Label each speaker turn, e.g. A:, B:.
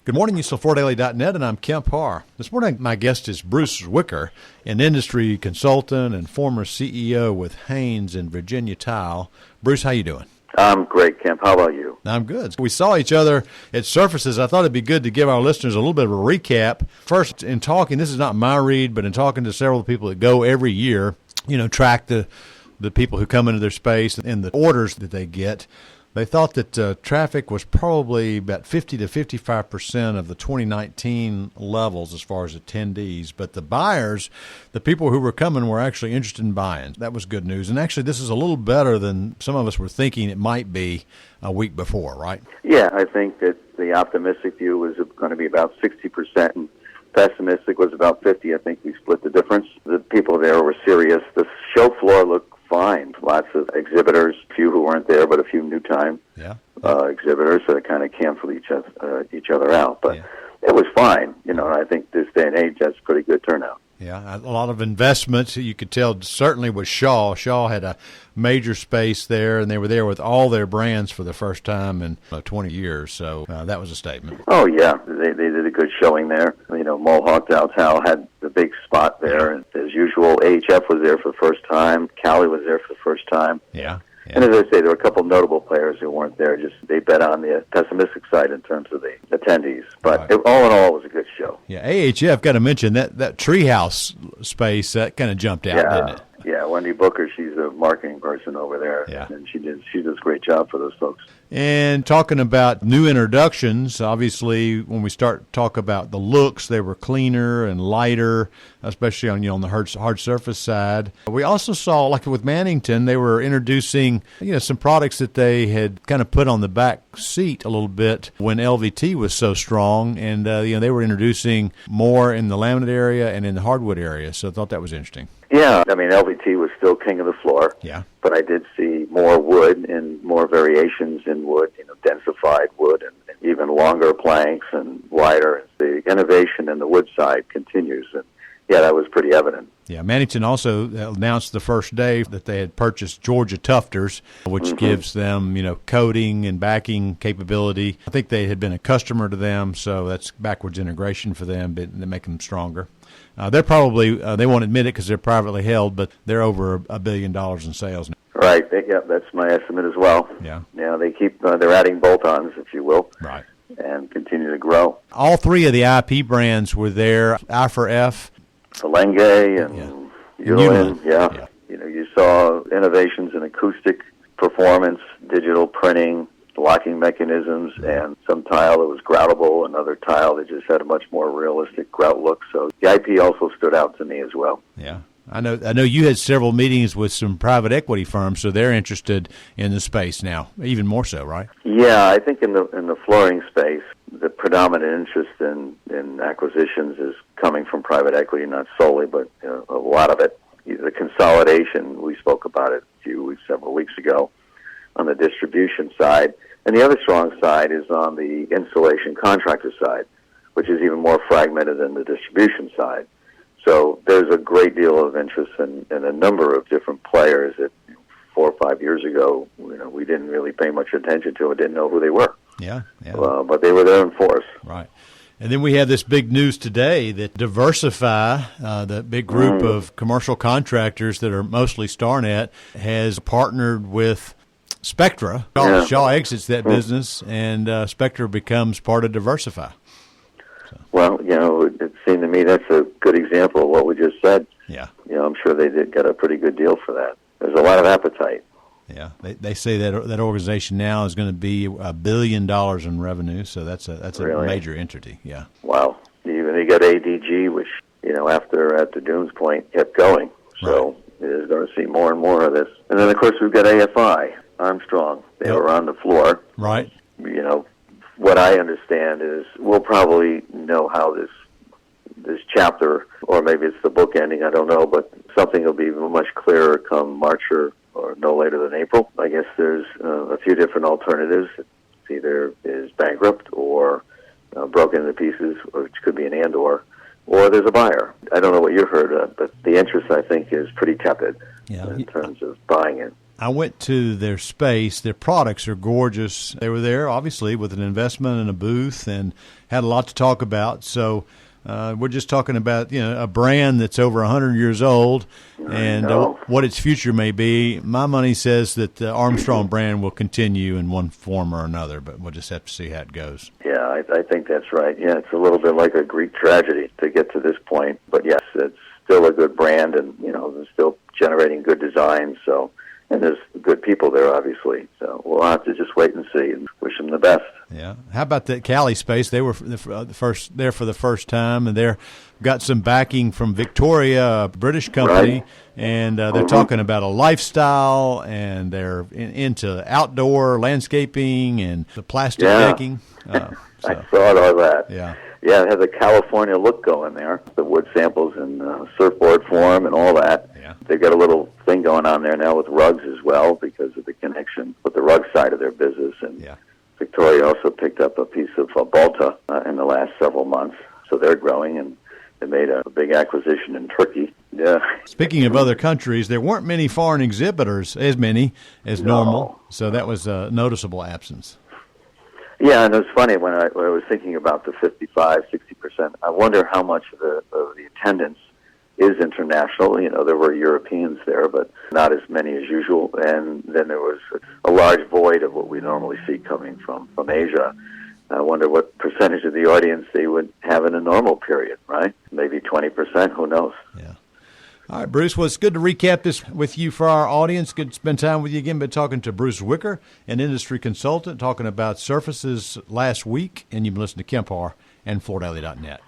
A: Good morning, USL4Daily.net, and I'm Kemp Harr. This morning, my guest is Bruce Zwicker, an industry consultant and former CEO with Haines and Virgina Tile. Bruce, how you doing?
B: I'm great, Kemp. How about you?
A: I'm good. We saw each other at Surfaces. I thought it'd be good to give our listeners a little bit of a recap. First, in talking, this is not my read, but in talking to several people that go every year, track the people who come into their space and the orders that they get, they thought that traffic was probably about 50 to 55% of the 2019 levels as far as attendees. But the buyers, the people who were coming, were actually interested in buying. That was good news. And actually, this is a little better than some of us were thinking it might be a week before, right?
B: Yeah, I think that the optimistic view was going to be about 60%, and pessimistic was about 50%. I think we split the difference. The people there were serious. The show floor looked fine. Lots of exhibitors, few who weren't there, but a few new-time exhibitors, so they kind of canceled each other out. But it was fine. I think this day and age, that's pretty good turnout.
A: Yeah, a lot of investments. You could tell certainly with Shaw. Shaw had a major space there, and they were there with all their brands for the first time in 20 years. So that was a statement.
B: Oh, yeah. They did a good showing there. Mohawk Tile had the big spot there. And as usual, AHF was there for the first time. Cali was there for the first time.
A: Yeah.
B: And as I say, there were a couple of notable players who weren't there. Just they bet on the pessimistic side in terms of the attendees. But all in all, it was a good show.
A: Yeah, AHF, got to mention that treehouse space, that kind of jumped out, didn't it?
B: Yeah, Wendy Booker, she's a marketing person over there.
A: Yeah.
B: And she does a great job for those folks.
A: And talking about new introductions, obviously when we start talk about the looks, they were cleaner and lighter, especially on the hard surface side. We also saw, like with Mannington, they were introducing some products that they had kind of put on the back seat a little bit when LVT was so strong, and they were introducing more in the laminate area and in the hardwood area. So I thought that was interesting.
B: Yeah, LVT was still king of the floor.
A: Yeah.
B: But I did see more wood and more variations in wood, densified wood and even longer planks and wider. The innovation in the wood side continues, and that was pretty evident.
A: Yeah, Mannington also announced the first day that they had purchased Georgia Tufters, which gives them, coating and backing capability. I think they had been a customer to them, so that's backwards integration for them, but they make them stronger. They're probably, they won't admit it because they're privately held, but they're over $1 billion in sales now.
B: Right. That's my estimate as well.
A: Yeah.
B: They keep, they're adding bolt-ons, if you will.
A: Right.
B: And continue to grow.
A: All three of the IP brands were there, I4F,
B: Selenge and Uline. Yeah. You saw innovations in acoustic performance, digital printing, locking mechanisms, and some tile that was groutable, another tile that just had a much more realistic grout look. So the IP also stood out to me as well.
A: Yeah. I know you had several meetings with some private equity firms, so they're interested in the space now, even more so, right?
B: Yeah, I think in the flooring space, the predominant interest in acquisitions is coming from private equity, not solely, but a lot of it. The consolidation, we spoke about it several weeks ago on the distribution side. And the other strong side is on the installation contractor side, which is even more fragmented than the distribution side. So there's a great deal of interest in a number of different players that 4 or 5 years ago, we didn't really pay much attention to and didn't know who they were.
A: Yeah.
B: But they were there in force.
A: Right. And then we have this big news today that Diversify, the big group of commercial contractors that are mostly StarNet, has partnered with Spectra. Shaw exits that business, and Spectra becomes part of Diversify. So.
B: Well, it seemed to me that's a good example of what we just said.
A: Yeah.
B: I'm sure they did get a pretty good deal for that. There's a lot of appetite.
A: Yeah, they say that organization now is going to be $1 billion in revenue, so that's a major entity. Yeah.
B: Wow. Even you got ADG, which after at the Dunes Point kept going. So it is going to see more and more of this. And then of course we've got AFI, Armstrong. They were on the floor.
A: Right.
B: What I understand is we'll probably know how this chapter, or maybe it's the book ending, I don't know, but something will be much clearer come March or no later than April. I guess there's a few different alternatives. It's either is bankrupt or broken into pieces, which could be an or there's a buyer. I don't know what you heard of, but the interest, I think, is pretty tepid in terms of buying it.
A: I went to their space. Their products are gorgeous. They were there, obviously, with an investment and a booth and had a lot to talk about. So we're just talking about, a brand that's over 100 years old and what its future may be. My money says that the Armstrong brand will continue in one form or another, but we'll just have to see how it goes.
B: Yeah, I think that's right. Yeah, it's a little bit like a Greek tragedy to get to this point. But yes, it's still a good brand, and, they're still generating good designs. So, and there's good people there, obviously. So we'll have to just wait and see and wish them the best.
A: Yeah. How about the Cali Space? They were there for the first time, and they're got some backing from Victoria, a British company,
B: right.
A: And they're talking about a lifestyle, and they're into outdoor landscaping and the plastic decking.
B: I saw all that.
A: Yeah.
B: Yeah, it has a California look going there. The wood samples in surfboard form and all that.
A: Yeah.
B: They've got a little thing going on there now with rugs as well because of the connection with the rug side of their business. And Victoria also picked up a piece of Balta in the last several months. So they're growing, and they made a big acquisition in Turkey. Yeah.
A: Speaking of other countries, there weren't many foreign exhibitors, as many as normal. So that was a noticeable absence.
B: Yeah, and it was funny when I was thinking about the 55-60%. I wonder how much of the attendance is international. There were Europeans there, but not as many as usual. And then there was a large void of what we normally see coming from Asia. I wonder what percentage of the audience they would have in a normal period, right? Maybe 20%, who knows?
A: Yeah. All right, Bruce, well, it's good to recap this with you for our audience. Good to spend time with you again. Been talking to Bruce Zwicker, an industry consultant, talking about surfaces last week, and you've been listening to Kemp Harr and FloorDaily.net.